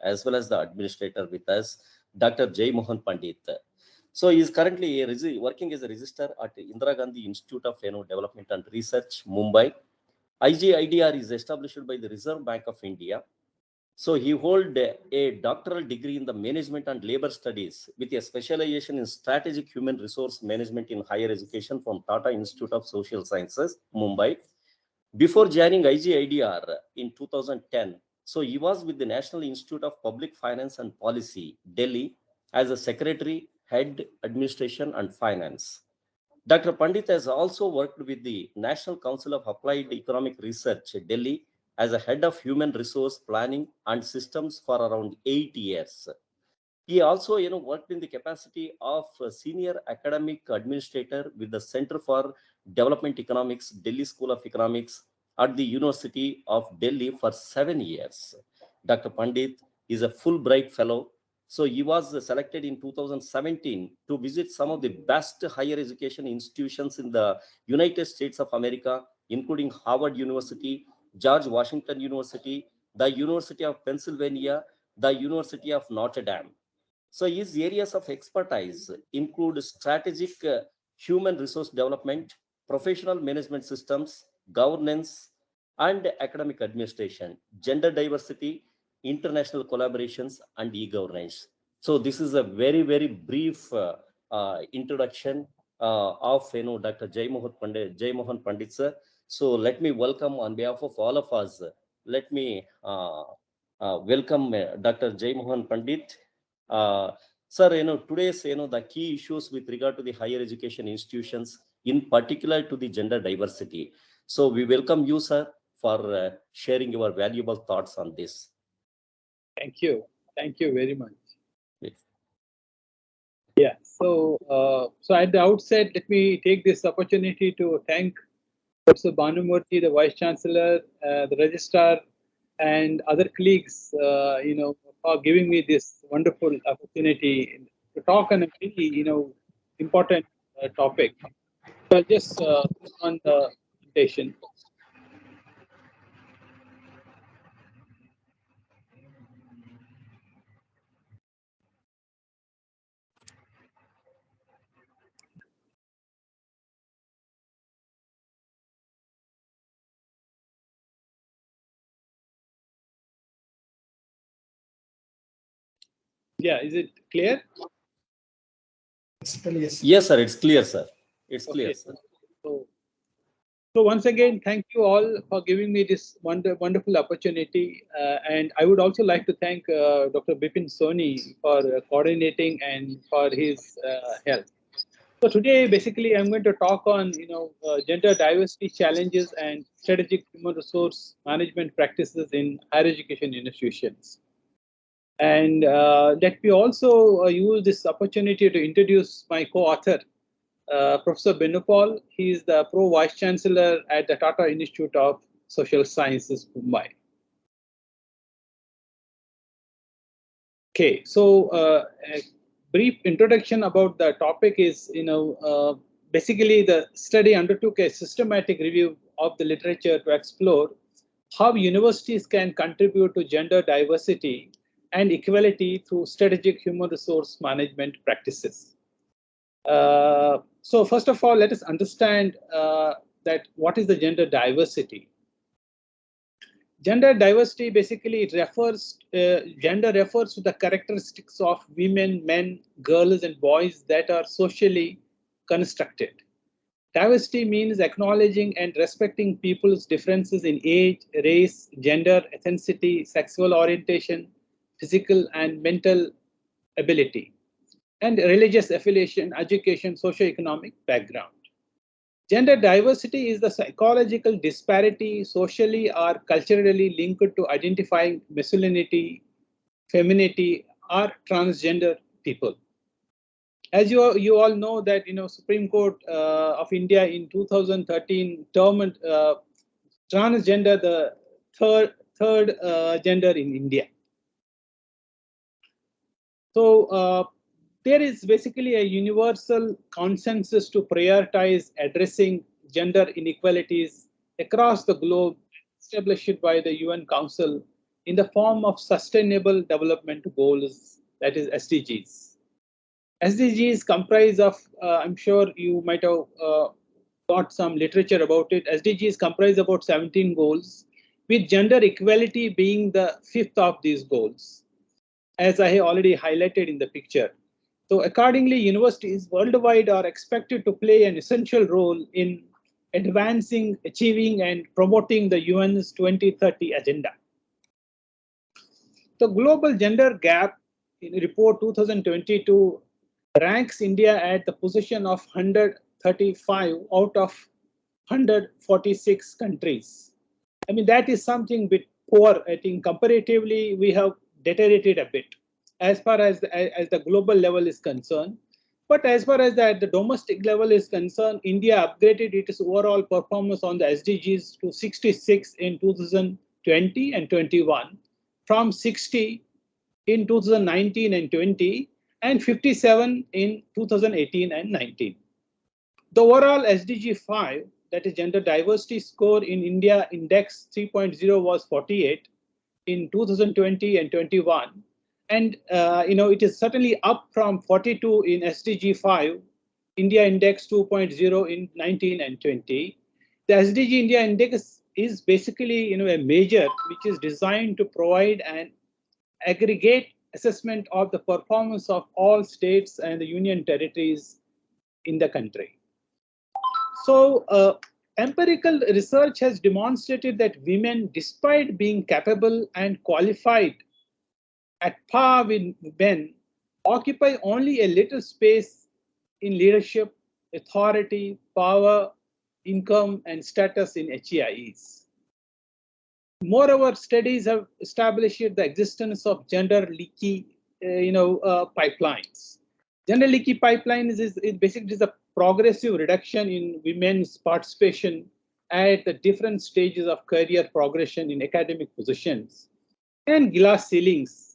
as well as the administrator with us, Dr. J. Mohan Pandit. So he is currently working as a registrar at Indira Gandhi Institute of Development and Research, Mumbai. IGIDR is established by the Reserve Bank of India. So he holds a doctoral degree in the management and labor studies with a specialization in strategic human resource management in higher education from Tata Institute of Social Sciences, Mumbai. Before joining IGIDR in 2010, so he was with the National Institute of Public Finance and Policy, Delhi, as a secretary, head, administration and finance. Dr. Pandit has also worked with the National Council of Applied Economic Research, Delhi, as a head of human resource planning and systems for around 8 years. He also, worked in the capacity of senior academic administrator with the Center for Development Economics, Delhi School of Economics at the University of Delhi for 7 years. Dr. Pandit is a Fulbright Fellow. So he was selected in 2017 to visit some of the best higher education institutions in the United States of America, including Harvard University, George Washington University, the University of Pennsylvania, the University of Notre Dame. So his areas of expertise include strategic human resource development, professional management systems, governance, and academic administration, gender diversity, international collaborations, and e-governance. So this is a very, very brief introduction of Dr. Jai Mohan Pandit sir. So let me welcome on behalf of all of us. Let me welcome Dr. Jai Mohan Pandit. Sir, today's, the key issues with regard to the higher education institutions, in particular to the gender diversity. So we welcome you, sir, for sharing your valuable thoughts on this. Thank you. Thank you very much. Yes. Yeah. So at the outset, let me take this opportunity to thank Professor Bhanumurthy, the Vice Chancellor, the Registrar, and other colleagues, for giving me this wonderful opportunity to talk on a really, important topic. So I'll just on the presentation. Yeah, is it clear? Yes, sir. It's clear, sir. It's clear, Okay. sir. So once again, thank you all for giving me this wonderful opportunity. And I would also like to thank Dr. Bipin Soni for coordinating and for his help. So today, basically, I'm going to talk on gender diversity challenges and strategic human resource management practices in higher education institutions. And let me also use this opportunity to introduce my co-author, Professor Benupal. He is the Pro Vice Chancellor at the Tata Institute of Social Sciences, Mumbai. Okay, so a brief introduction about the topic is, basically the study undertook a systematic review of the literature to explore how universities can contribute to gender diversity and equality through strategic human resource management practices. So first of all, let us understand that what is the gender diversity. Gender diversity basically refers to the characteristics of women, men, girls, and boys that are socially constructed. Diversity means acknowledging and respecting people's differences in age, race, gender, ethnicity, sexual orientation, physical and mental ability, and religious affiliation, education, socio-economic background. Gender diversity is the psychological disparity socially or culturally linked to identifying masculinity, femininity, or transgender people. As you all know that Supreme Court of India in 2013 termed transgender the third gender in India. So there is basically a universal consensus to prioritize addressing gender inequalities across the globe, established by the UN Council in the form of Sustainable Development Goals, that is SDGs. SDGs comprise of, I'm sure you might have got some literature about it. SDGs comprise about 17 goals, with gender equality being the fifth of these goals, as I have already highlighted in the picture. So accordingly, universities worldwide are expected to play an essential role in advancing, achieving, and promoting the UN's 2030 agenda. The Global Gender Gap in report 2022 ranks India at the position of 135 out of 146 countries. I mean, that is something bit poor. I think comparatively, we have deteriorated a bit as far as the global level is concerned. But as far as the domestic level is concerned, India upgraded its overall performance on the SDGs to 66 in 2020 and 21, from 60 in 2019 and 20, and 57 in 2018 and 19. The overall SDG 5, that is gender diversity score in India index 3.0 was 48 in 2020 and 21. And it is certainly up from 42 in SDG 5, India index 2.0 in 19 and 20. The SDG India index is basically a measure which is designed to provide an aggregate assessment of the performance of all states and the union territories in the country. So empirical research has demonstrated that women, despite being capable and qualified at par with men, occupy only a little space in leadership, authority, power, income, and status in HEIs. Moreover, studies have established the existence of gender leaky pipelines. Gender leaky pipelines is basically a progressive reduction in women's participation at the different stages of career progression in academic positions, and glass ceilings.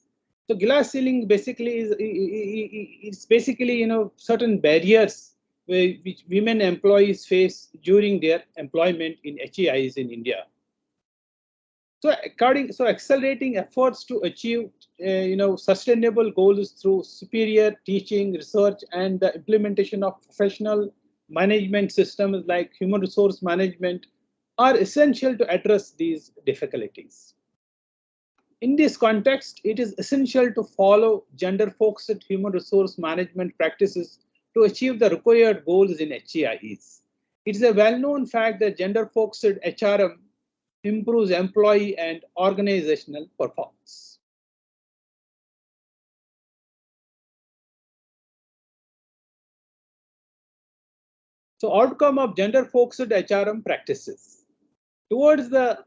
So glass ceiling basically is basically certain barriers which women employees face during their employment in HEIs in India. So accelerating efforts to achieve sustainable goals through superior teaching, research, and the implementation of professional management systems like human resource management are essential to address these difficulties. In this context, it is essential to follow gender-focused human resource management practices to achieve the required goals in HEIs. It is a well-known fact that gender-focused HRM improves employee and organizational performance. So outcome of gender-focused HRM practices. Towards the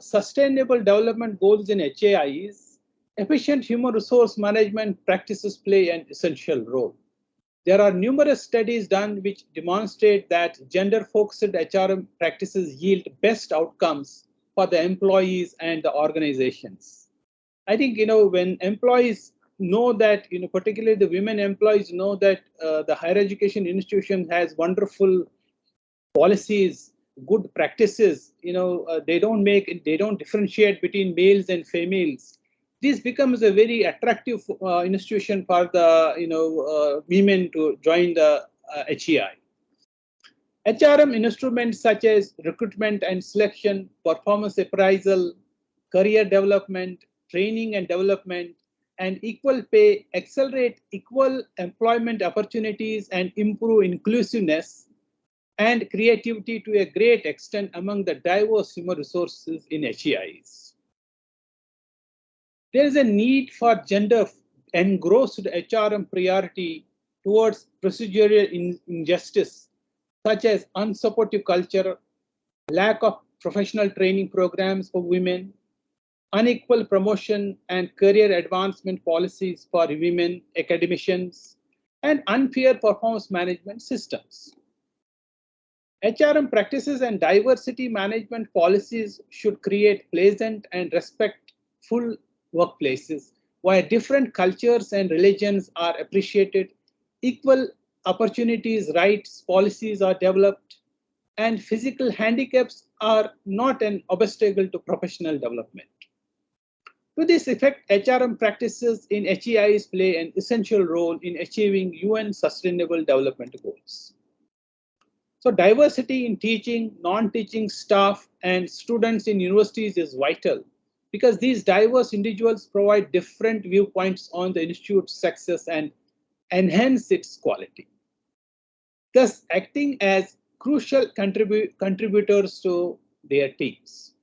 sustainable development goals in HEIs, efficient human resource management practices play an essential role. There are numerous studies done which demonstrate that gender-focused HRM practices yield best outcomes for the employees and the organizations. I think when employees know that, particularly the women employees know that the higher education institution has wonderful policies, good practices, they don't differentiate between males and females. This becomes a very attractive institution for the women to join the HEI. HRM instruments such as recruitment and selection, performance appraisal, career development, training and development, and equal pay accelerate equal employment opportunities and improve inclusiveness and creativity to a great extent among the diverse human resources in HEIs. There is a need for gender engrossed HRM priority towards procedural injustice, such as unsupportive culture, lack of professional training programs for women, unequal promotion and career advancement policies for women academicians, and unfair performance management systems. HRM practices and diversity management policies should create pleasant and respectful workplaces where different cultures and religions are appreciated, equal opportunities rights policies are developed, and physical handicaps are not an obstacle to professional development. To this effect, HRM practices in HEIs play an essential role in achieving UN Sustainable Development Goals. So diversity in teaching, non-teaching staff, and students in universities is vital because these diverse individuals provide different viewpoints on the institute's success and enhance its quality, thus acting as crucial contributors to their teams.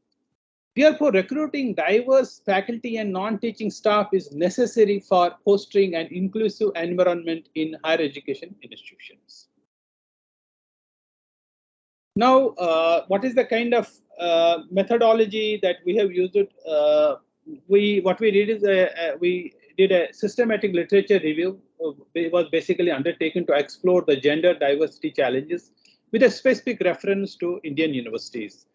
Therefore, recruiting diverse faculty and non-teaching staff is necessary for fostering an inclusive environment in higher education institutions. Now, what is the kind of methodology that we have used? What we did is we did a systematic literature review. It was basically undertaken to explore the gender diversity challenges with a specific reference to Indian universities.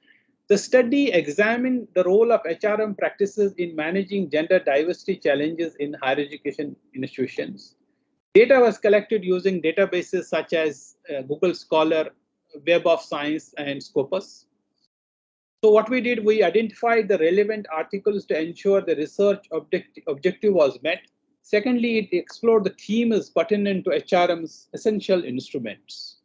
The study examined the role of HRM practices in managing gender diversity challenges in higher education institutions. Data was collected using databases such as Google Scholar, Web of Science, and Scopus. So what we did, we identified the relevant articles to ensure the research objective was met. Secondly, it explored the themes pertinent to HRM's essential instruments.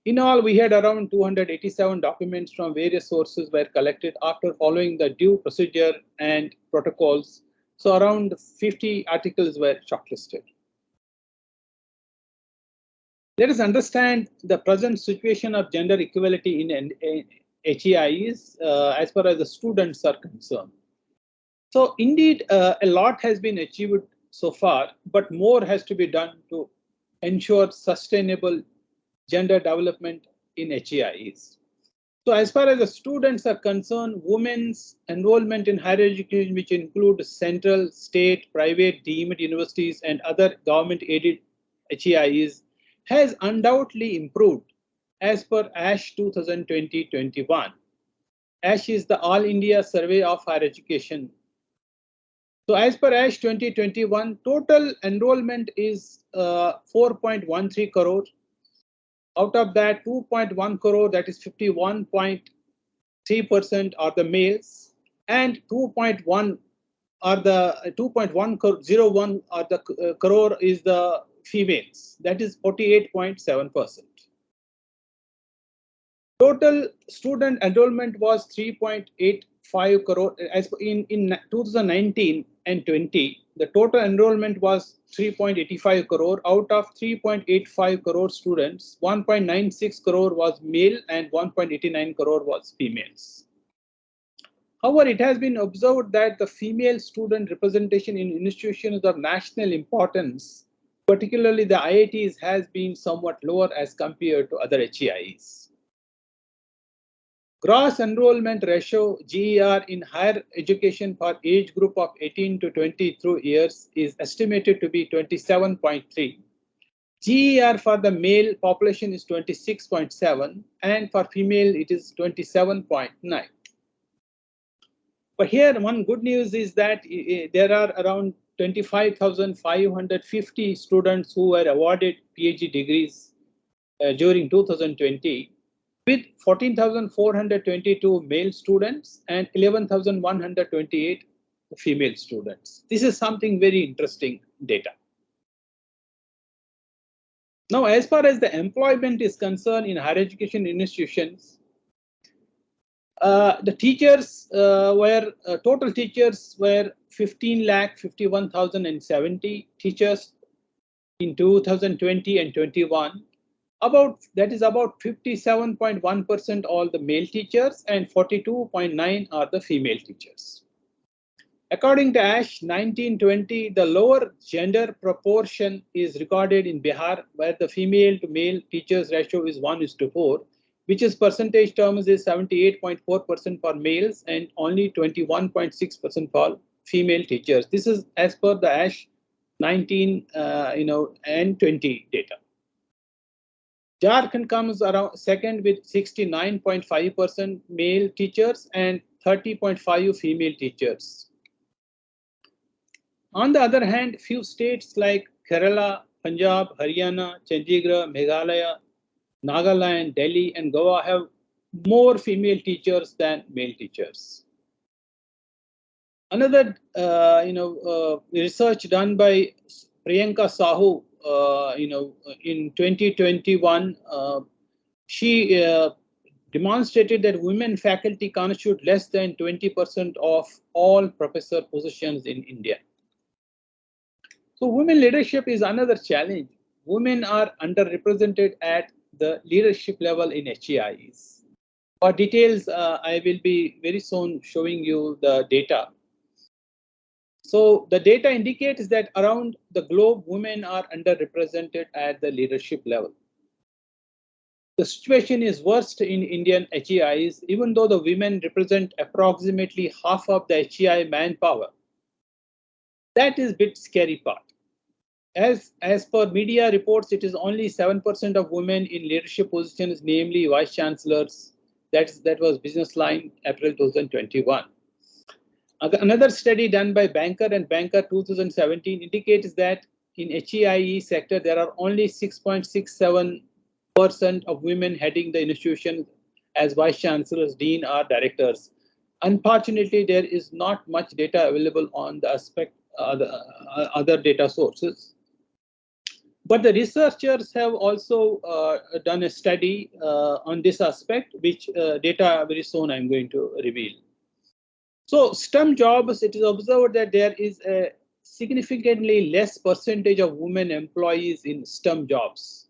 In all, we had around 287 documents from various sources were collected after following the due procedure and protocols. So around 50 articles were shortlisted. Let us understand the present situation of gender equality in HEIs as far as the students are concerned. So indeed, a lot has been achieved so far, but more has to be done to ensure sustainable gender development in HEIs. So as far as the students are concerned, women's enrollment in higher education, which include central, state, private, deemed universities, and other government-aided HEIs, has undoubtedly improved as per ASH 2020-21. ASH is the All India Survey of Higher Education. So as per ASH 2021, total enrollment is 4.13 crore. Out of that, 2.1 crore, that is 51.3% are the males, and 2.1 are the 2.101 are the crore is the females, that is 48.7%. Total student enrollment was 3.85 crore. As in 2019 and 20, the total enrollment was 3.85 crore. Out of 3.85 crore students, 1.96 crore was male and 1.89 crore was females. However, it has been observed that the female student representation in institutions of national importance, particularly the IITs, has been somewhat lower as compared to other HEIs. Gross enrollment ratio GER in higher education for age group of 18 to 23 years is estimated to be 27.3. GER for the male population is 26.7 and for female it is 27.9. But here one good news is that there are around 25,550 students who were awarded PhD degrees during 2020. With 14,422 male students and 11,128 female students. This is something very interesting data. Now, as far as the employment is concerned in higher education institutions, the teachers total teachers were 15,51,070 teachers in 2020 and 21. That is about 57.1% all the male teachers and 42.9 are the female teachers. According to ASH 1920, the lower gender proportion is recorded in Bihar, where the female to male teachers ratio is 1:4, which is percentage terms is 78.4% for males and only 21.6% for female teachers. This is as per the ASH 19 and 20 data. Jharkhand comes around second with 69.5% male teachers and 30.5 female teachers. On the other hand, few states like Kerala, Punjab, Haryana, Chandigarh, Meghalaya, Nagaland, Delhi, and Goa have more female teachers than male teachers. Another research done by Priyanka Sahu, in 2021, she demonstrated that women faculty constitute less than 20% of all professor positions in India. So women leadership is another challenge. Women are underrepresented at the leadership level in HEIs. For details, I will be very soon showing you the data. So the data indicates that around the globe, women are underrepresented at the leadership level. The situation is worst in Indian HEIs, even though the women represent approximately half of the HEI manpower. That is a bit scary part. As per media reports, it is only 7% of women in leadership positions, namely vice chancellors. That was Business Line, April 2021. Another study done by Banker and Banker 2017 indicates that in HEIE sector, there are only 6.67% of women heading the institution as vice chancellors, dean, or directors. Unfortunately, there is not much data available on the aspect other data sources. But the researchers have also done a study on this aspect, which data very soon I'm going to reveal. So STEM jobs, it is observed that there is a significantly less percentage of women employees in STEM jobs.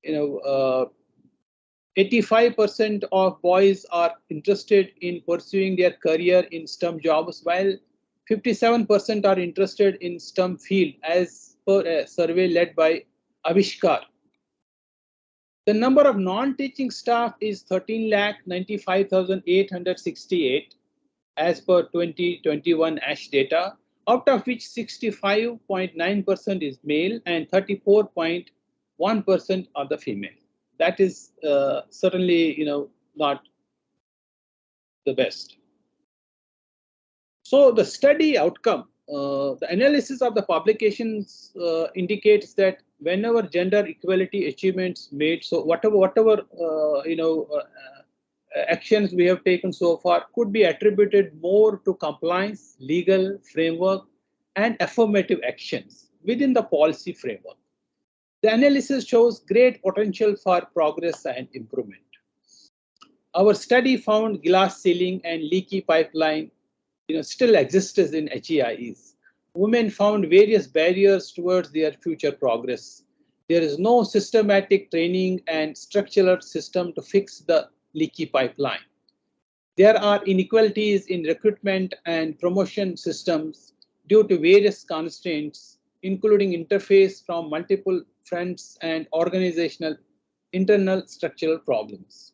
85% of boys are interested in pursuing their career in STEM jobs, while 57% are interested in STEM field, as per a survey led by Avishkar. The number of non-teaching staff is 13,95,868 as per 2021 ASH data, out of which 65.9% is male and 34.1% are the female. That is certainly not the best. So the study outcome, the analysis of the publications indicates that whenever gender equality achievements made, so whatever actions we have taken so far could be attributed more to compliance, legal framework, and affirmative actions within the policy framework. The analysis shows great potential for progress and improvement. Our study found glass ceiling and leaky pipeline still exists in HEIs. Women found various barriers towards their future progress. There is no systematic training and structural system to fix the leaky pipeline. There are inequalities in recruitment and promotion systems due to various constraints, including interface from multiple fronts and organizational internal structural problems.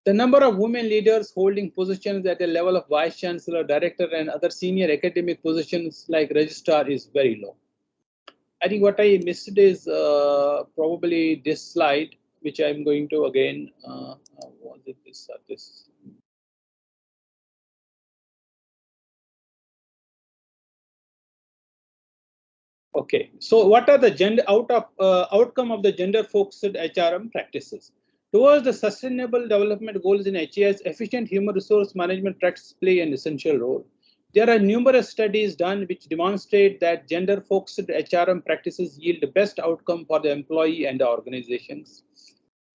The number of women leaders holding positions at the level of vice chancellor, director, and other senior academic positions like registrar is very low. I think what I missed is probably this slide, which I'm going to again, was it this or this? Okay, so what are the gender outcome of the gender-focused HRM practices? Towards the sustainable development goals in HEIs, efficient human resource management practices play an essential role. There are numerous studies done which demonstrate that gender-focused HRM practices yield the best outcome for the employee and the organizations.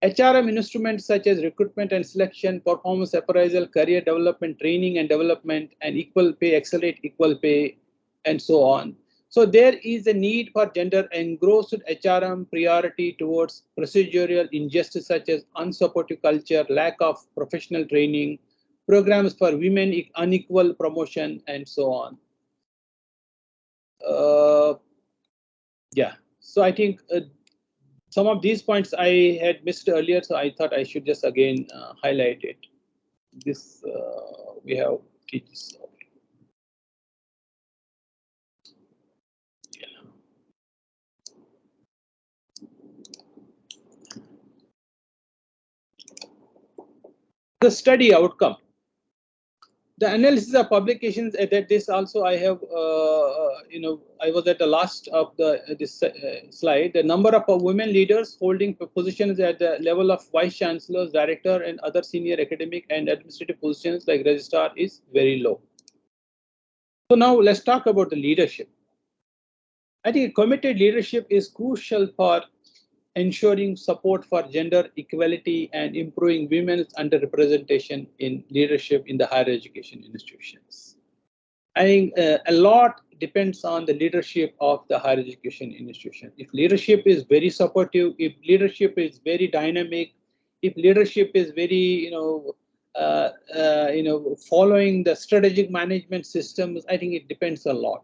HRM instruments such as recruitment and selection, performance appraisal, career development, training and development, and equal pay, accelerate equal pay, and so on. So there is a need for gender engrossed HRM priority towards procedural injustice such as unsupportive culture, lack of professional training, programs for women unequal promotion, and so on. Yeah, so I think some of these points I had missed earlier, so I thought I should just again highlight it. This we have teaches. The study outcome. The analysis of publications that this also I have, I was at the last of this slide. The number of women leaders holding positions at the level of vice chancellors, director, and other senior academic and administrative positions like registrar is very low. So now let's talk about the leadership. I think committed leadership is crucial for ensuring support for gender equality and improving women's underrepresentation in leadership in the higher education institutions. I think a lot depends on the leadership of the higher education institution. If leadership is very supportive, if leadership is very dynamic, if leadership is very, following the strategic management systems, I think it depends a lot.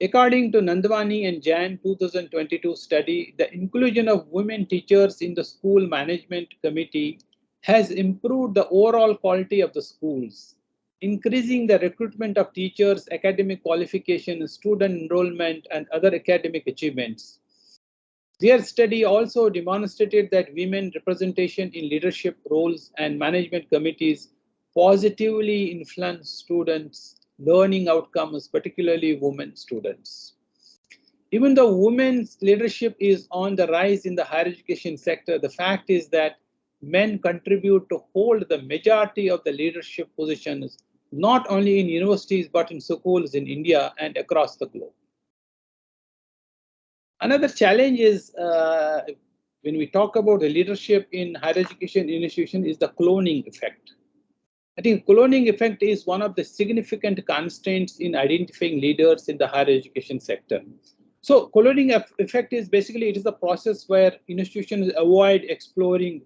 According to Nandwani and Jan 2022 study, the inclusion of women teachers in the school management committee has improved the overall quality of the schools, increasing the recruitment of teachers, academic qualification, student enrollment, and other academic achievements. Their study also demonstrated that women representation in leadership roles and management committees positively influence students' learning outcomes, particularly women students. Even though women's leadership is on the rise in the higher education sector, the fact is that men contribute to hold the majority of the leadership positions, not only in universities, but in schools in India and across the globe. Another challenge is when we talk about the leadership in higher education institution is the cloning effect. I think cloning effect is one of the significant constraints in identifying leaders in the higher education sector. So cloning effect is basically it is a process where institutions avoid exploring,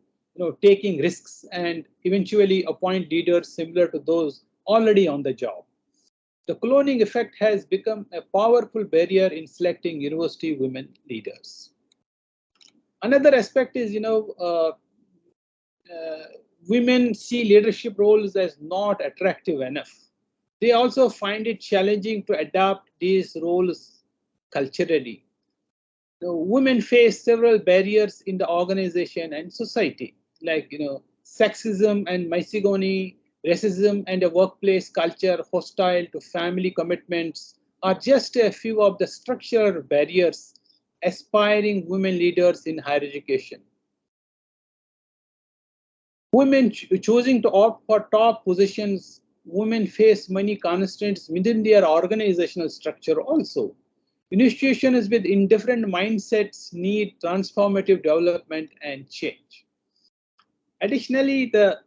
taking risks and eventually appoint leaders similar to those already on the job. The cloning effect has become a powerful barrier in selecting university women leaders. Another aspect is, women see leadership roles as not attractive enough. They also find it challenging to adapt these roles culturally. Women face several barriers in the organization and society, like sexism and misogyny, racism, and a workplace culture hostile to family commitments are just a few of the structural barriers aspiring women leaders in higher education. Women choosing to opt for top positions, women face many constraints within their organizational structure also. Institutions with indifferent mindsets need transformative development and change. Additionally, the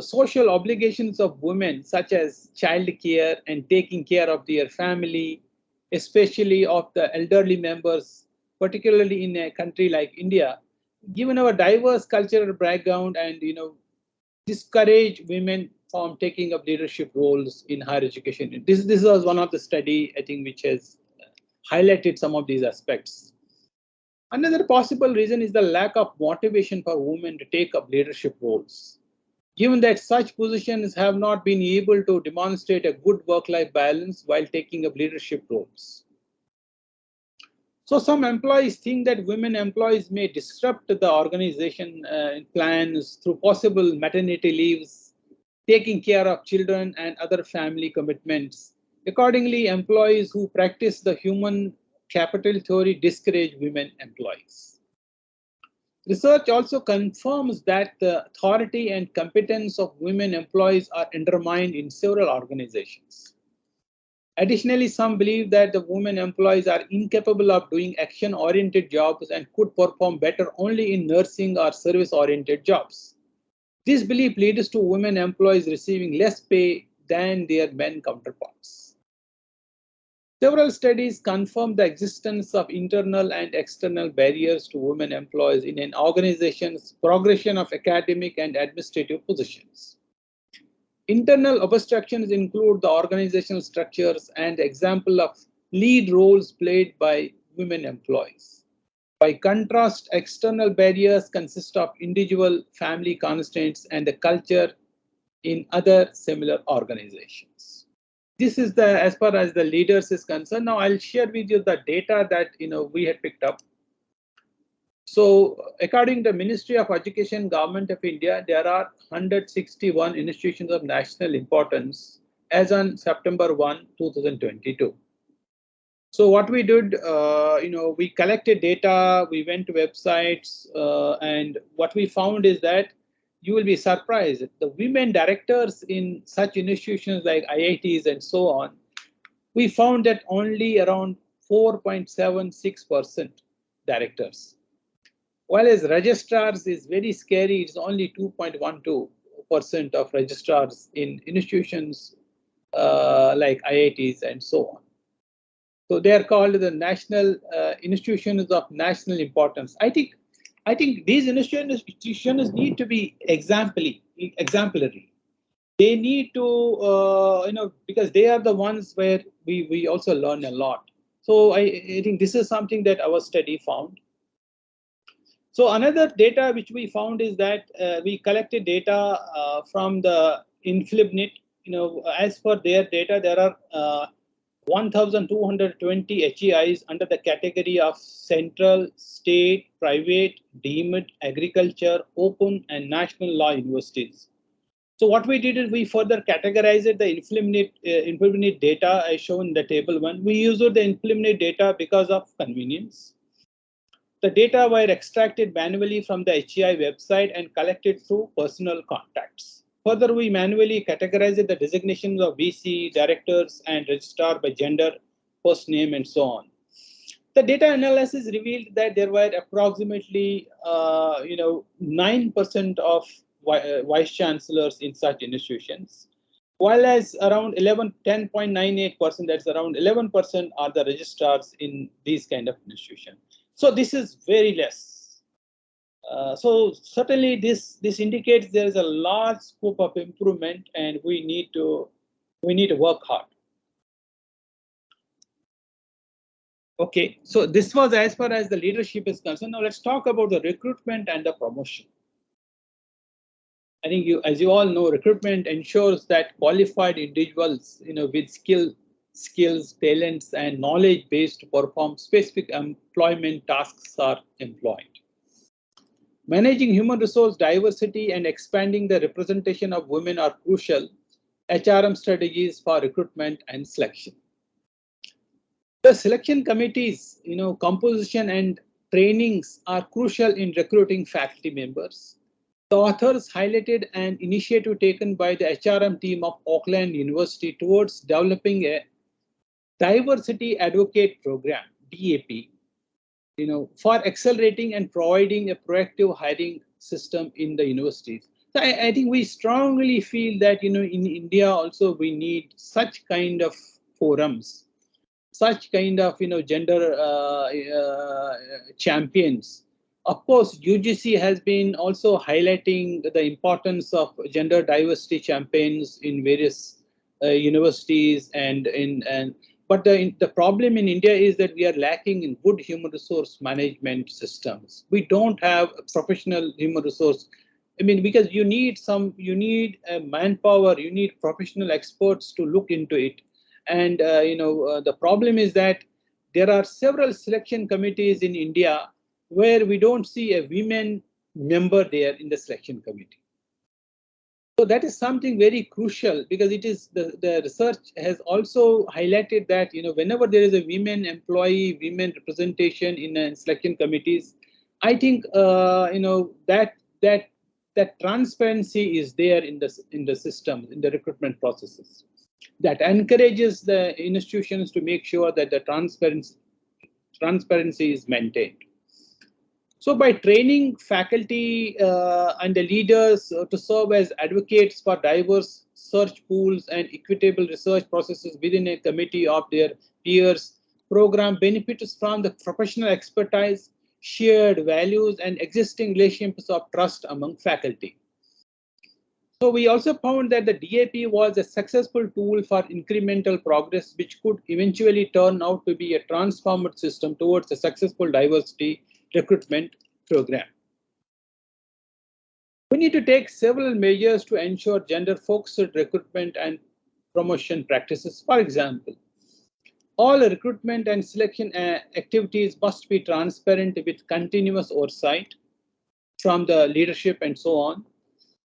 social obligations of women, such as child care and taking care of their family, especially of the elderly members, particularly in a country like India, given our diverse cultural background and discourage women from taking up leadership roles in higher education. This was one of the study I think which has highlighted some of these aspects. Another possible reason is the lack of motivation for women to take up leadership roles. Given that such positions have not been able to demonstrate a good work-life balance while taking up leadership roles. So some employees think that women employees may disrupt the organization plans through possible maternity leaves, taking care of children and other family commitments. Accordingly, employees who practice the human capital theory discourage women employees. Research also confirms that the authority and competence of women employees are undermined in several organizations. Additionally, some believe that the women employees are incapable of doing action-oriented jobs and could perform better only in nursing or service-oriented jobs. This belief leads to women employees receiving less pay than their men counterparts. Several studies confirm the existence of internal and external barriers to women employees in an organization's progression of academic and administrative positions. Internal obstructions include the organizational structures and example of lead roles played by women employees. By contrast, external barriers consist of individual family constraints and the culture in other similar organizations. This is the as far as the leaders is concerned. Now I'll share with you the data that we had picked up. So according to the Ministry of Education, Government of India, there are 161 institutions of national importance as on September 1, 2022. So what we did, we collected data, we went to websites, and what we found is that you will be surprised. The women directors in such institutions like IITs and so on, we found that only around 4.76% directors. While as registrars is very scary, it's only 2.12% of registrars in institutions like IITs and so on. So they are called the national institutions of national importance. I think these institutions need to be exemplary. They need to because they are the ones where we also learn a lot. So I think this is something that our study found. So another data which we found is that we collected data from the Inflibnit. As per their data, there are 1,220 HEIs under the category of central, state, private, deemed, agriculture, open, and national law universities. So what we did is we further categorized the Inflibnit data as shown in the table 1. We used the Inflibnit data because of convenience. The data were extracted manually from the HEI website and collected through personal contacts. Further, we manually categorized the designations of VC, directors, and registrar by gender, first name, and so on. The data analysis revealed that there were approximately 9% of vice chancellors in such institutions, while as around 10.98%, that's around 11% are the registrars in these kind of institutions. So this is very less. So certainly this indicates there is a large scope of improvement, and we need to work hard. Okay, so this was as far as the leadership is concerned. Now let's talk about the recruitment and the promotion. I think as you all know, recruitment ensures that qualified individuals, with skills, talents, and knowledge base to perform specific employment tasks are employed. Managing human resource diversity and expanding the representation of women are crucial HRM strategies for recruitment and selection. The selection committees, composition and trainings are crucial in recruiting faculty members. The authors highlighted an initiative taken by the HRM team of Auckland University towards developing a diversity advocate program, DAP, for accelerating and providing a proactive hiring system in the universities. So I think we strongly feel that, in India also we need such kind of forums, such kind of gender champions. Of course, UGC has been also highlighting the importance of gender diversity campaigns in various universities but the problem in India is that we are lacking in good human resource management systems. We don't have a professional human resource. I mean, because you need manpower, you need professional experts to look into it. And the problem is that there are several selection committees in India where we don't see a women member there in the selection committee. So that is something very crucial, because it is the research has also highlighted that whenever there is a women employee, women representation in selection committees, I think that transparency is there in the system, in the recruitment processes. That encourages the institutions to make sure that the transparency is maintained. So by training faculty and the leaders to serve as advocates for diverse search pools and equitable research processes within a committee of their peers, program benefits from the professional expertise, shared values, and existing relationships of trust among faculty. So we also found that the DAP was a successful tool for incremental progress, which could eventually turn out to be a transformed system towards a successful diversity recruitment program. We need to take several measures to ensure gender-focused recruitment and promotion practices. For example, all recruitment and selection activities must be transparent with continuous oversight from the leadership and so on.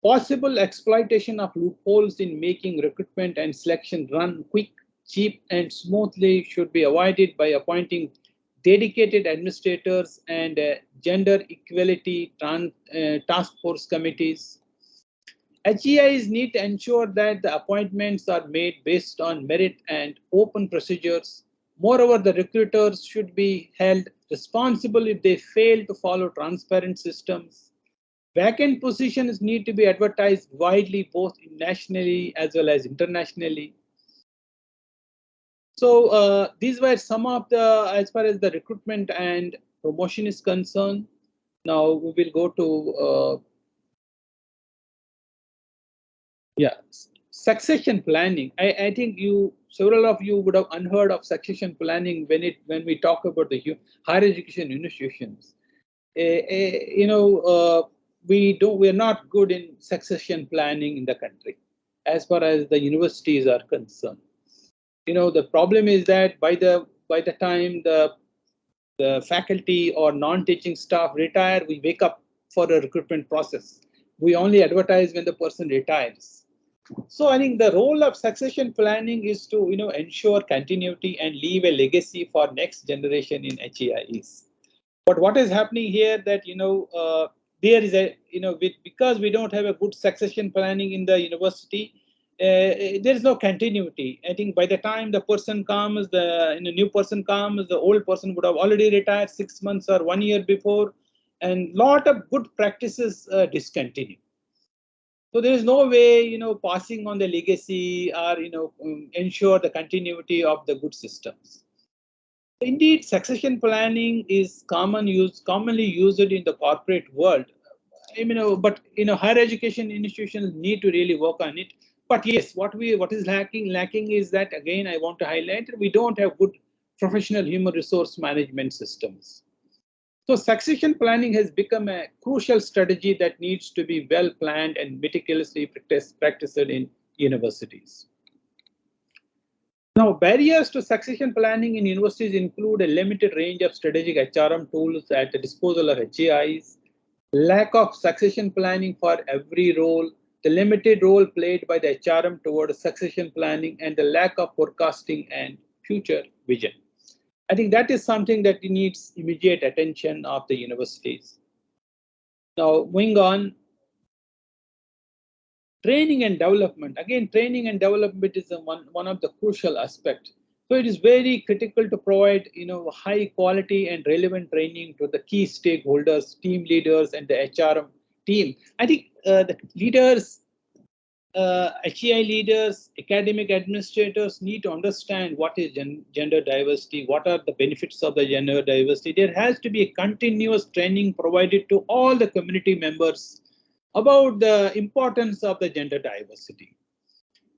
Possible exploitation of loopholes in making recruitment and selection run quick, cheap, and smoothly should be avoided by appointing dedicated administrators and gender equality task force committees. HEIs need to ensure that the appointments are made based on merit and open procedures. Moreover, the recruiters should be held responsible if they fail to follow transparent systems. Vacant positions need to be advertised widely, both nationally as well as internationally. So these were some of the, as far as the recruitment and promotion is concerned. Now we will go to succession planning. I think several of you would have unheard of succession planning when we talk about the higher education institutions. We're not good in succession planning in the country as far as the universities are concerned. The problem is that by the time the faculty or non-teaching staff retire, we wake up for a recruitment process. We only advertise when the person retires. So I think the role of succession planning is to ensure continuity and leave a legacy for next generation in HEIs. But what is happening here that there is a because we don't have a good succession planning in the university, there is no continuity. I think by the time the person comes, the new person comes, the old person would have already retired 6 months or 1 year before, and lot of good practices discontinue. So there is no way, passing on the legacy or, ensure the continuity of the good systems. Indeed, succession planning is commonly used in the corporate world. But higher education institutions need to really work on it. But yes, what is lacking is that, again, I want to highlight that we don't have good professional human resource management systems. So succession planning has become a crucial strategy that needs to be well planned and meticulously practiced in universities. Now, barriers to succession planning in universities include a limited range of strategic HRM tools at the disposal of HEIs, lack of succession planning for every role, the limited role played by the HRM towards succession planning, and the lack of forecasting and future vision. I think that is something that needs immediate attention of the universities. Now, moving on, training and development. Again, training and development is one of the crucial aspects. So it is very critical to provide high quality and relevant training to the key stakeholders, team leaders, and the HRM team. I think the leaders, HEI leaders, academic administrators need to understand what is gender diversity, what are the benefits of the gender diversity. There has to be a continuous training provided to all the community members about the importance of the gender diversity.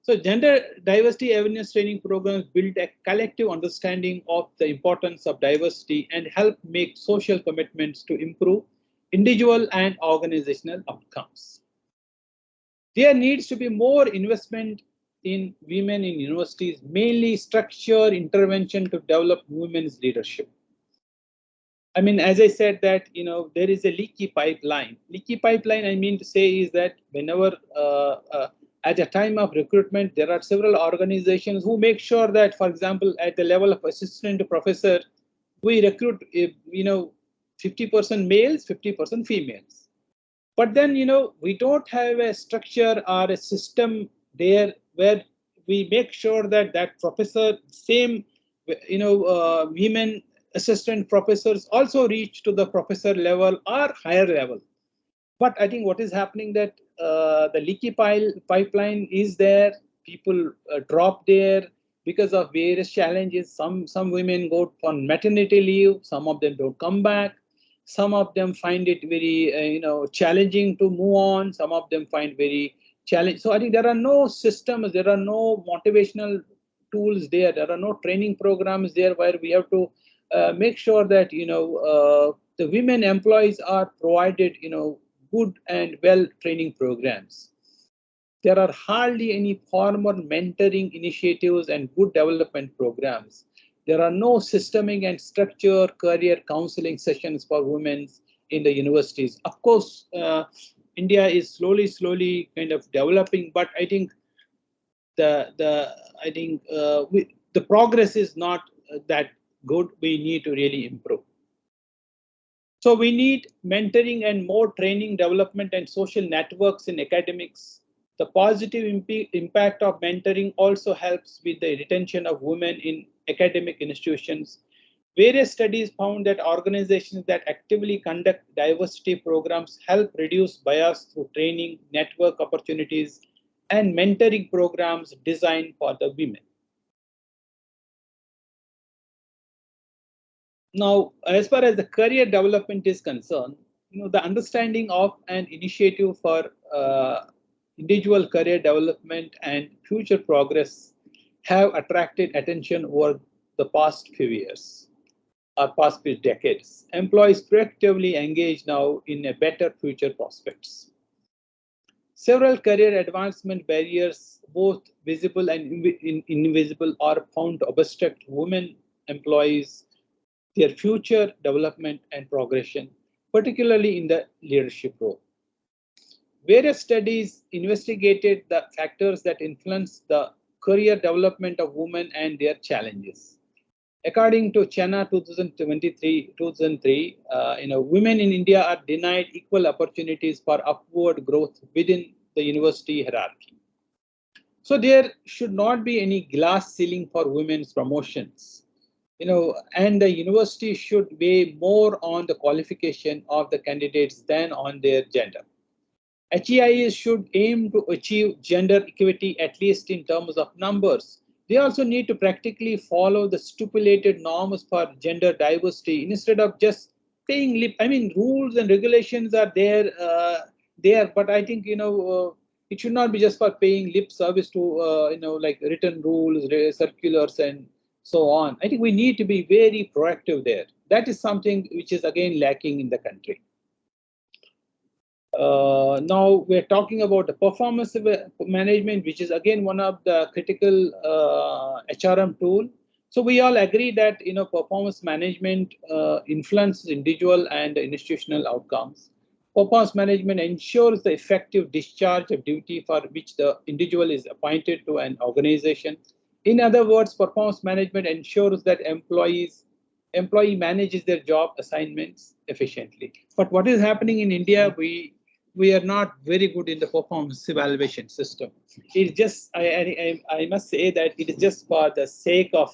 So gender diversity awareness training programs build a collective understanding of the importance of diversity and help make social commitments to improve individual and organizational outcomes. There needs to be more investment in women in universities, mainly structured intervention to develop women's leadership. I mean, as I said that, there is a leaky pipeline. Leaky pipeline, I mean to say, is that whenever at the time of recruitment, there are several organizations who make sure that, for example, at the level of assistant professor, we recruit, 50% males, 50% females. But then, we don't have a structure or a system there where we make sure that professor, same, women assistant professors also reach to the professor level or higher level. But I think what is happening that the leaky pipeline is there. People drop there because of various challenges. Some women go on maternity leave. Some of them don't come back. Some of them find it very challenging to move on. Some of them find very challenging. So I think there are no systems. There are no motivational tools there. There are no training programs there where we have to make sure that the women employees are provided good and well training programs. There are hardly any formal mentoring initiatives and good development programs. There are no systemic and structured career counseling sessions for women in the universities. Of course, India is slowly kind of developing, but I think the progress is not that good. We need to really improve. So we need mentoring and more training, development, and social networks in academics, The positive impact of mentoring also helps with the retention of women in academic institutions. Various studies found that organizations that actively conduct diversity programs help reduce bias through training, network opportunities, and mentoring programs designed for the women. Now, as far as the career development is concerned, the understanding of an initiative for individual career development and future progress have attracted attention over the past few years or past few decades. Employees proactively engage now in a better future prospects. Several career advancement barriers, both visible and invisible, are found to obstruct women employees their future development and progression, particularly in the leadership role. Various studies investigated the factors that influence the career development of women and their challenges. According to China 2003, women in India are denied equal opportunities for upward growth within the university hierarchy. So there should not be any glass ceiling for women's promotions. And the university should weigh more on the qualification of the candidates than on their gender. HEIs should aim to achieve gender equity, at least in terms of numbers. They also need to practically follow the stipulated norms for gender diversity instead of just paying lip. I mean, rules and regulations are there, but I think it should not be just for paying lip service to like written rules, circulars, and so on. I think we need to be very proactive there. That is something which is again lacking in the country. Now we're talking about the performance management, which is again one of the critical HRM tool. So we all agree that performance management influences individual and institutional outcomes. Performance management ensures the effective discharge of duty for which the individual is appointed to an organization. In other words, performance management ensures that employee manages their job assignments efficiently. But what is happening in India, we are not very good in the performance evaluation system. It's just, I must say that it is just for the sake of,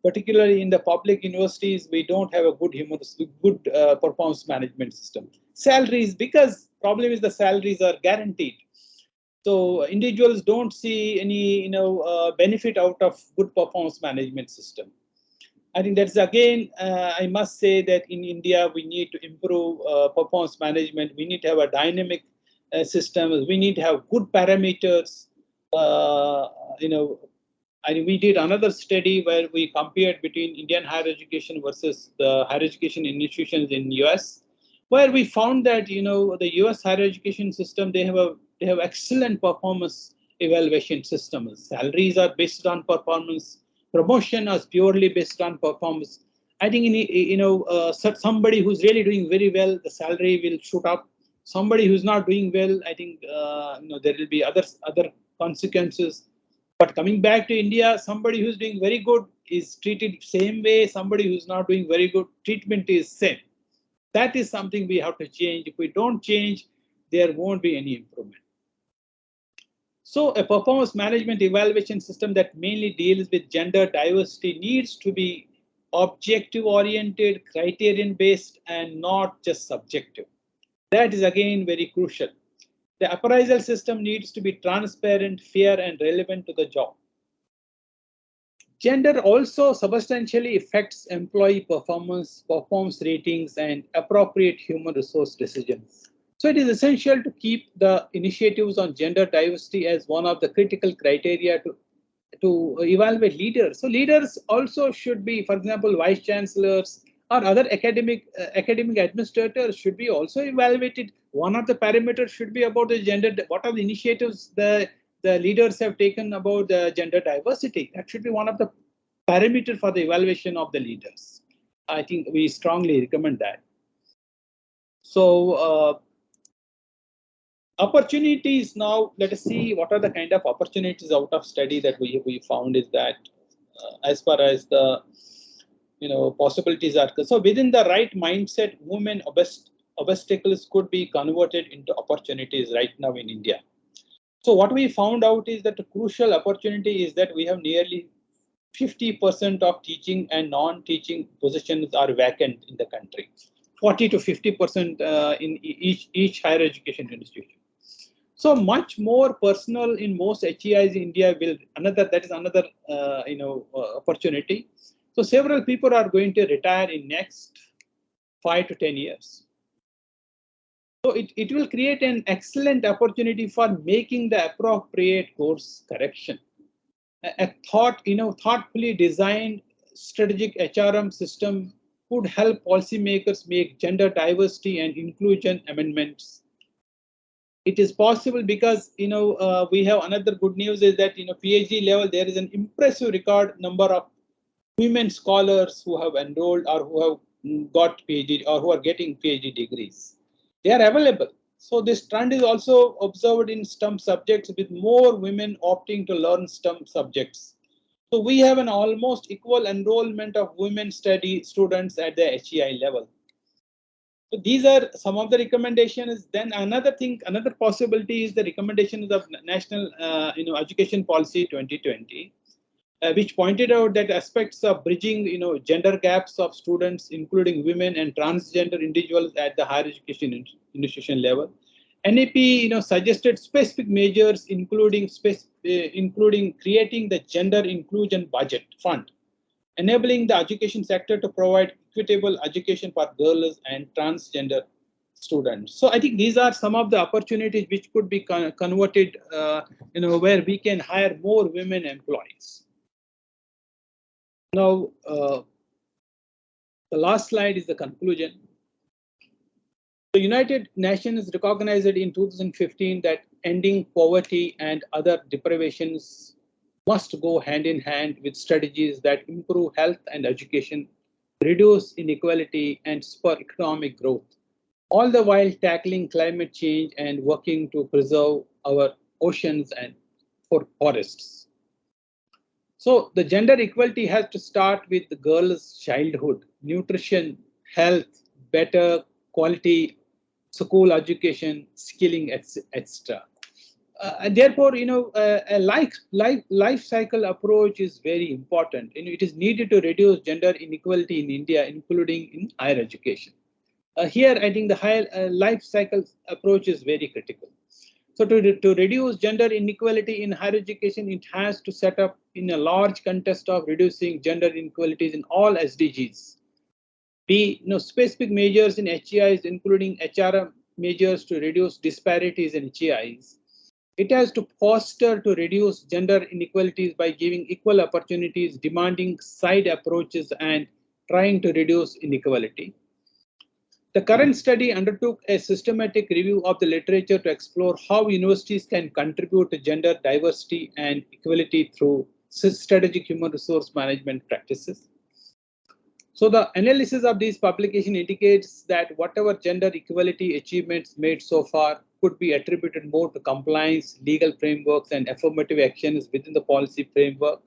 particularly in the public universities, we don't have a good performance management system. Salaries, because problem is the salaries are guaranteed. So individuals don't see any benefit out of good performance management system. I think that's again, I must say that in India, we need to improve performance management. We need to have a dynamic system. We need to have good parameters. We did another study where we compared between Indian higher education versus the higher education institutions in US, where we found that the US higher education system, they have excellent performance evaluation systems. Salaries are based on performance. Promotion is purely based on performance. I think somebody who's really doing very well, the salary will shoot up. Somebody who's not doing well, I think there will be other consequences. But coming back to India, somebody who's doing very good is treated same way. Somebody who's not doing very good, treatment is same. That is something we have to change. If we don't change, there won't be any improvement. So a performance management evaluation system that mainly deals with gender diversity needs to be objective oriented, criterion based, and not just subjective. That is again very crucial. The appraisal system needs to be transparent, fair, and relevant to the job. Gender also substantially affects employee performance ratings, and appropriate human resource decisions. So it is essential to keep the initiatives on gender diversity as one of the critical criteria to evaluate leaders. So leaders also should be, for example, vice chancellors or other academic administrators should be also evaluated. One of the parameters should be about the gender. What are the initiatives the leaders have taken about the gender diversity? That should be one of the parameters for the evaluation of the leaders. I think we strongly recommend that. So opportunities now, let us see what are the kind of opportunities out of study that we found is that as far as the possibilities are concerned. So within the right mindset, women obstacles could be converted into opportunities right now in India. So what we found out is that the crucial opportunity is that we have nearly 50% of teaching and non-teaching positions are vacant in the country. 40 to 50% in each higher education institution. So much more personal in most HEIs in India will that is another opportunity. So several people are going to retire in next 5 to 10 years. So it will create an excellent opportunity for making the appropriate course correction. A thoughtfully designed strategic HRM system could help policymakers make gender diversity and inclusion amendments. It is possible because we have another good news is that PhD level there is an impressive record number of women scholars who have enrolled or who have got PhD or who are getting PhD degrees. They are available. So this trend is also observed in STEM subjects with more women opting to learn STEM subjects. So we have an almost equal enrollment of women study students at the HEI level. So these are some of the recommendations. Then another possibility is the recommendations of National Education Policy 2020. Which pointed out that aspects of bridging, gender gaps of students, including women and transgender individuals at the higher education institution level. NEP, suggested specific measures, including creating the gender inclusion budget fund, enabling the education sector to provide equitable education for girls and transgender students. So I think these are some of the opportunities which could be converted, where we can hire more women employees. Now, the last slide is the conclusion. The United Nations recognized in 2015 that ending poverty and other deprivations must go hand in hand with strategies that improve health and education, reduce inequality, and spur economic growth, all the while tackling climate change and working to preserve our oceans and forests. So the gender equality has to start with the girls' childhood, nutrition, health, better quality school education, skilling, etc. And therefore, a life cycle approach is very important. It is needed to reduce gender inequality in India, including in higher education. Here, I think the higher life cycle approach is very critical. So to reduce gender inequality in higher education, it has to set up in a large context of reducing gender inequalities in all SDGs. Specific measures in HEIs, including HRM measures to reduce disparities in HEIs. It has to foster to reduce gender inequalities by giving equal opportunities, demanding side approaches, and trying to reduce inequality. The current study undertook a systematic review of the literature to explore how universities can contribute to gender diversity and equality through strategic human resource management practices. So the analysis of this publication indicates that whatever gender equality achievements made so far could be attributed more to compliance, legal frameworks, and affirmative actions within the policy framework.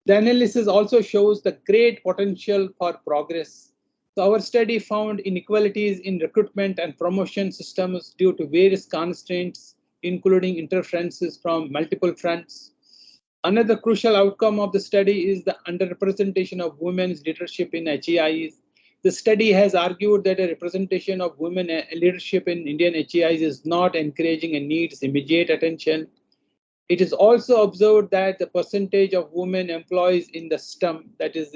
The analysis also shows the great potential for progress. So our study found inequalities in recruitment and promotion systems due to various constraints, including interferences from multiple fronts. Another crucial outcome of the study is the underrepresentation of women's leadership in HEIs. The study has argued that a representation of women leadership in Indian HEIs is not encouraging and needs immediate attention. It is also observed that the percentage of women employees in the STEM, that is,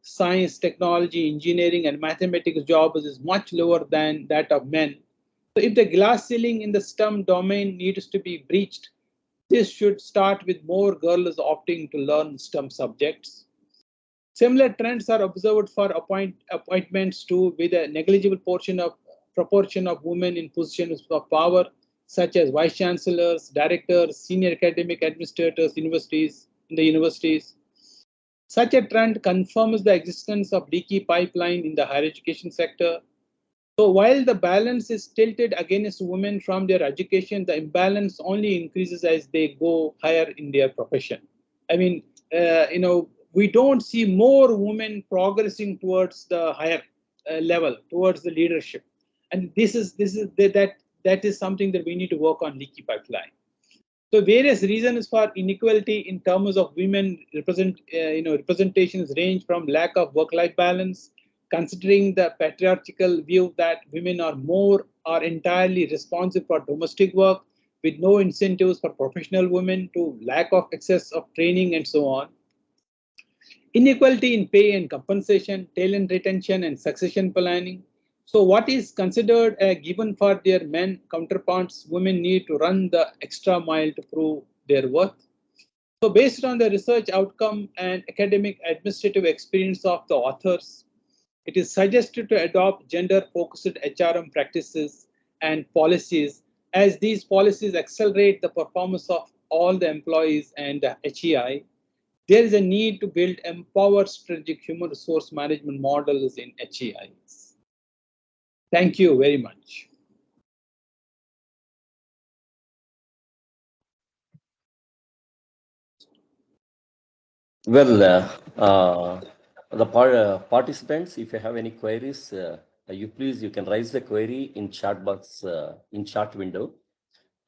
science, technology, engineering, and mathematics jobs is much lower than that of men. So if the glass ceiling in the STEM domain needs to be breached, this should start with more girls opting to learn STEM subjects. Similar trends are observed for appointments too, with a negligible proportion of women in positions of power, such as vice chancellors, directors, senior academic administrators, in the universities. Such a trend confirms the existence of leaky pipeline in the higher education sector. So while the balance is tilted against women from their education, the imbalance only increases as they go higher in their profession. I mean, we don't see more women progressing towards the higher level, towards the leadership, and that is something that we need to work on, leaky pipeline. So various reasons for inequality in terms of women representations range from lack of work-life balance, considering the patriarchal view that women are more or entirely responsible for domestic work with no incentives for professional women, to lack of access of training and so on. Inequality in pay and compensation, talent retention and succession planning. So what is considered a given for their men counterparts, women need to run the extra mile to prove their worth. So based on the research outcome and academic administrative experience of the authors, it is suggested to adopt gender-focused HRM practices and policies, as these policies accelerate the performance of all the employees and the HEI. There is a need to build empowered strategic human resource management models in HEIs. Thank you very much. Well, the participants, if you have any queries, you can raise the query in chat box in chat window.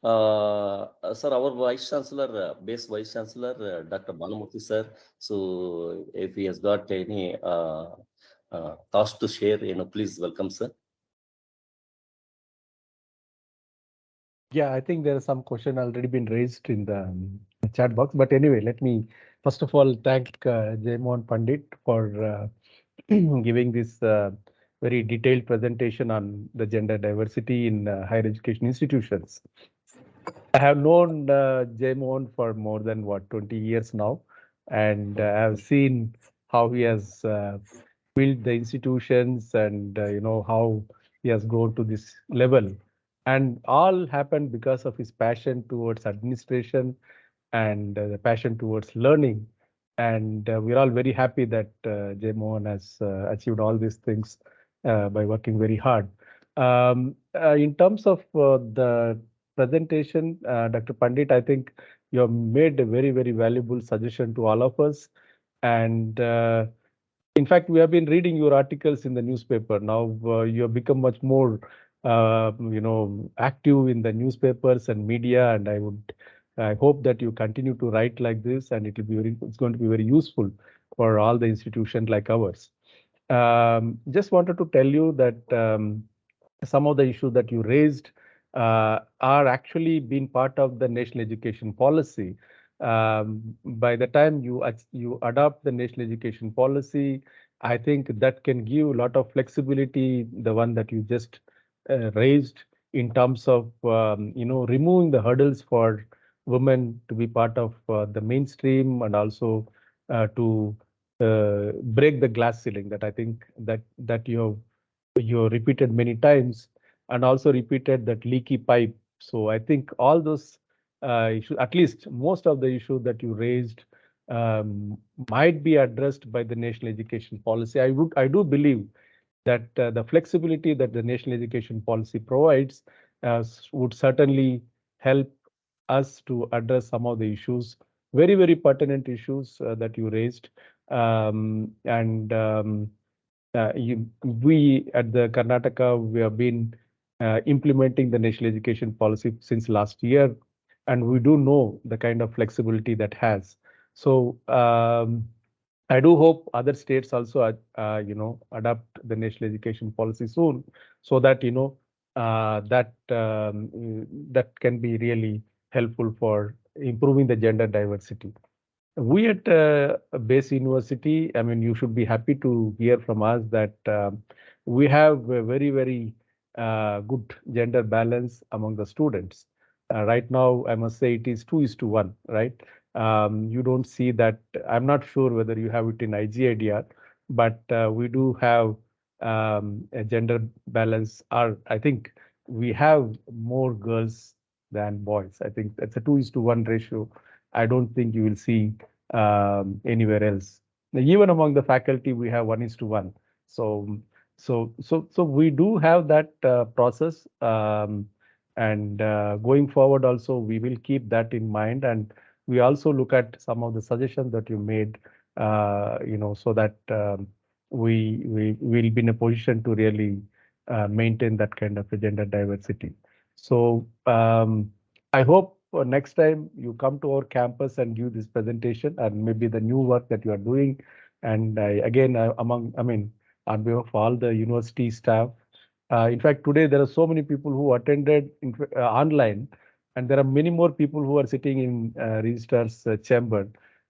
Sir, our Vice Chancellor, base Vice Chancellor, Dr. Banamurthy sir. So, if he has got any thoughts to share, please welcome, sir. Yeah, I think there are some question already been raised in the chat box. But anyway, let me first of all thank Jai Mohan Pandit for giving this very detailed presentation on the gender diversity in higher education institutions. I have known Jai Mohan for more than 20 years now, and I have seen how he has built the institutions and how he has grown to this level. And all happened because of his passion towards administration and the passion towards learning. And we're all very happy that Jai Mohan has achieved all these things by working very hard. In terms of the presentation, Dr. Pandit, I think you have made a very, very valuable suggestion to all of us. And in fact, we have been reading your articles in the newspaper. Now you have become much more, active in the newspapers and media. And I hope that you continue to write like this, and it's going to be very useful for all the institutions like ours. Just wanted to tell you that some of the issues that you raised are actually being part of the national education policy. By the time you adopt the national education policy, I think that can give a lot of flexibility, the one that you just raised in terms of removing the hurdles for women to be part of the mainstream, and also to break the glass ceiling that I think that you repeated many times, and also repeated that leaky pipe. So I think all those issues, at least most of the issues that you raised, might be addressed by the national education policy. I do believe that the flexibility that the national education policy provides would certainly help us to address some of the issues, very, very pertinent issues that you raised. And we at the Karnataka, we have been implementing the national education policy since last year, and we do know the kind of flexibility that has. So I do hope other states also, adopt the national education policy soon, so that that can be really helpful for improving the gender diversity. We at Base University, I mean, you should be happy to hear from us that we have a very, very good gender balance among the students. Right now, I must say it is 2:1, right? You don't see that. I'm not sure whether you have it in IGIDR, but we do have a gender balance. I think we have more girls than boys. I think that's a 2:1 ratio. I don't think you will see anywhere else. Now, even among the faculty, we have 1:1. So we do have that process, and going forward also we will keep that in mind, and we also look at some of the suggestions that you made, so that we will be in a position to really maintain that kind of a gender diversity. So I hope for next time you come to our campus and give this presentation and maybe the new work that you are doing. And again, on behalf of all the university staff, in fact, today there are so many people who attended online, and there are many more people who are sitting in Registrar's chamber.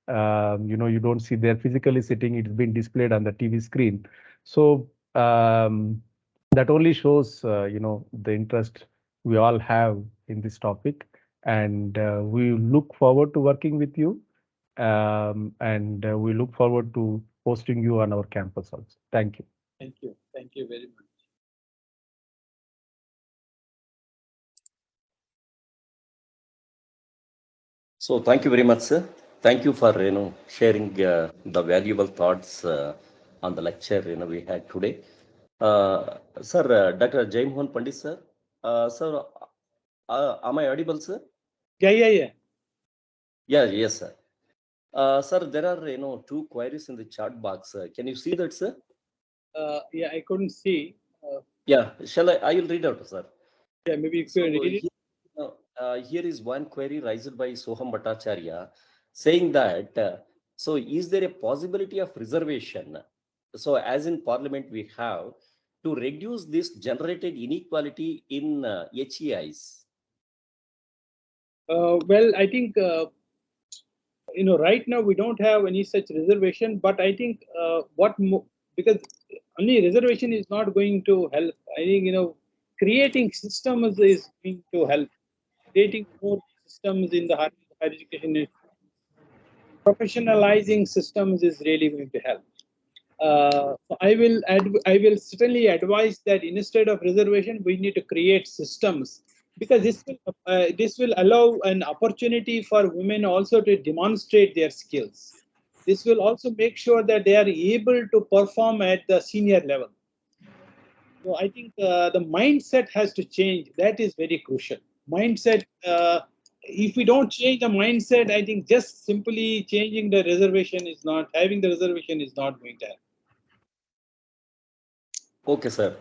You don't see they're physically sitting; it's been displayed on the TV screen. So that only shows, the interest we all have in this topic, and we look forward to working with you, and we look forward to hosting you on our campus also. Thank you. Thank you. Thank you very much. So thank you very much, sir. Thank you for sharing the valuable thoughts on the lecture we had today. Sir, Dr. Jai Mohan Pandit, sir. Sir, am I audible, sir? Yeah. Yes, sir. Sir, there are two queries in the chat box. Can you see that, sir? Yeah, I couldn't see. Yeah, shall I? I will read out, sir. Yeah, maybe if So you read it. here is one query raised by Soham Bhattacharya saying that, so is there a possibility of reservation? So as in Parliament we have to reduce this generated inequality in HEIs. Well, I think right now we don't have any such reservation, but I think because only reservation is not going to help. I think creating systems is going to help. Creating more systems in the higher education, professionalizing systems is really going to help. I will certainly advise that instead of reservation, we need to create systems, because this will allow an opportunity for women also to demonstrate their skills. This will also make sure that they are able to perform at the senior level. So I think the mindset has to change. That is very crucial. Mindset. If we don't change the mindset, I think just simply changing the reservation is not having the reservation is not going to help. Okay, sir.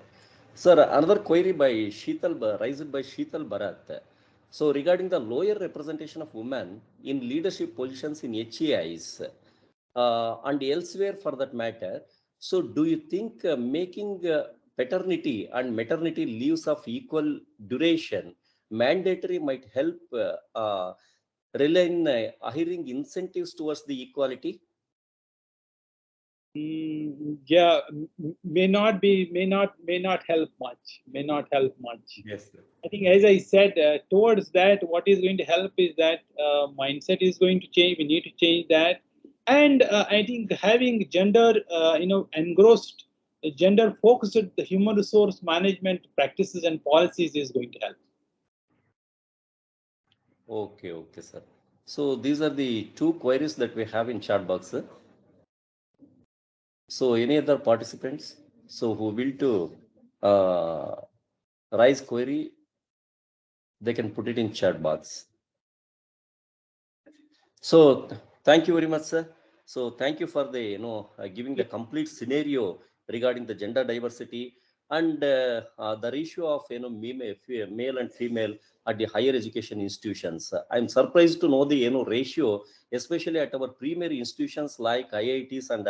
Sir, another query by raised by Sheetal Bharat. So regarding the lower representation of women in leadership positions in HEIs and elsewhere for that matter, so do you think making paternity and maternity leaves of equal duration mandatory might help rely in hiring incentives towards the equality? Yeah, may not help much. May not help much. Yes, sir. I think, as I said, towards that, what is going to help is that mindset is going to change. We need to change that, and I think having gender, engrossed, gender focused the human resource management practices and policies is going to help. Okay, sir. So these are the two queries that we have in chat box, sir. So any other participants? So who will to raise query, they can put it in chat box. So thank you very much, sir. So thank you for the giving the complete scenario regarding the gender diversity and the ratio of male and female at the higher education institutions. I'm surprised to know the ratio, especially at our primary institutions like IITs and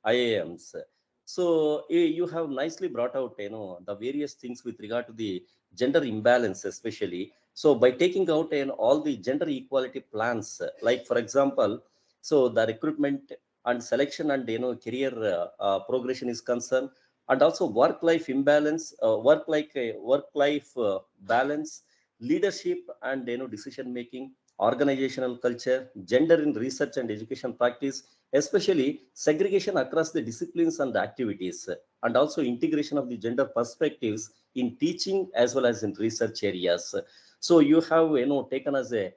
IIMs. So you have nicely brought out the various things with regard to the gender imbalance, especially. So by taking out all the gender equality plans, like for example, so the recruitment and selection and career progression is concerned, and also work-life imbalance, work-life balance, leadership and decision making, organizational culture, gender in research and education practice, especially segregation across the disciplines and activities, and also integration of the gender perspectives in teaching as well as in research areas. So you have taken as a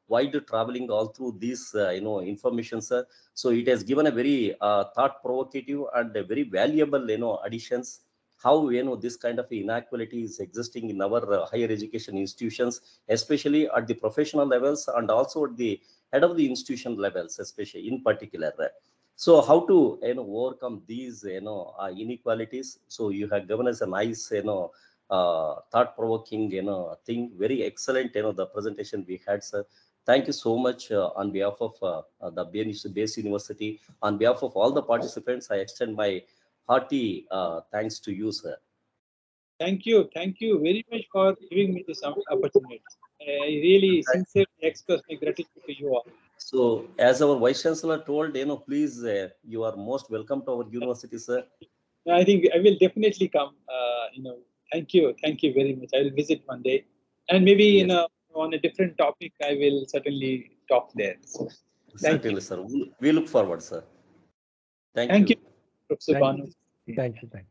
wide traveling all through these information, sir. So it has given a very thought provocative and a very valuable additions, how this kind of inequality is existing in our higher education institutions, especially at the professional levels and also at the head of the institution levels, especially in particular. So how to overcome these inequalities? So you have given us a nice thought-provoking, thing. Very excellent, the presentation we had, sir. Thank you so much on behalf of the Base University. On behalf of all the participants, I extend my hearty thanks to you, sir. Thank you very much for giving me this opportunity. I really sincerely express my gratitude to you all. So, as our Vice Chancellor told, please, you are most welcome to our university, sir. I think I will definitely come. Thank you very much. I will visit one day, and maybe Yes. on a different topic, I will certainly talk there. So, Certainly, sir. We look forward, sir. Thank you. Professor Banu.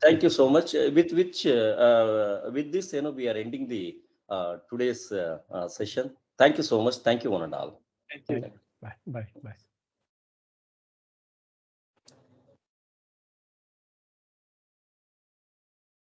Thank you so much. With this, we are ending the today's session. Thank you so much. Thank you, one and all. Thank you. Bye.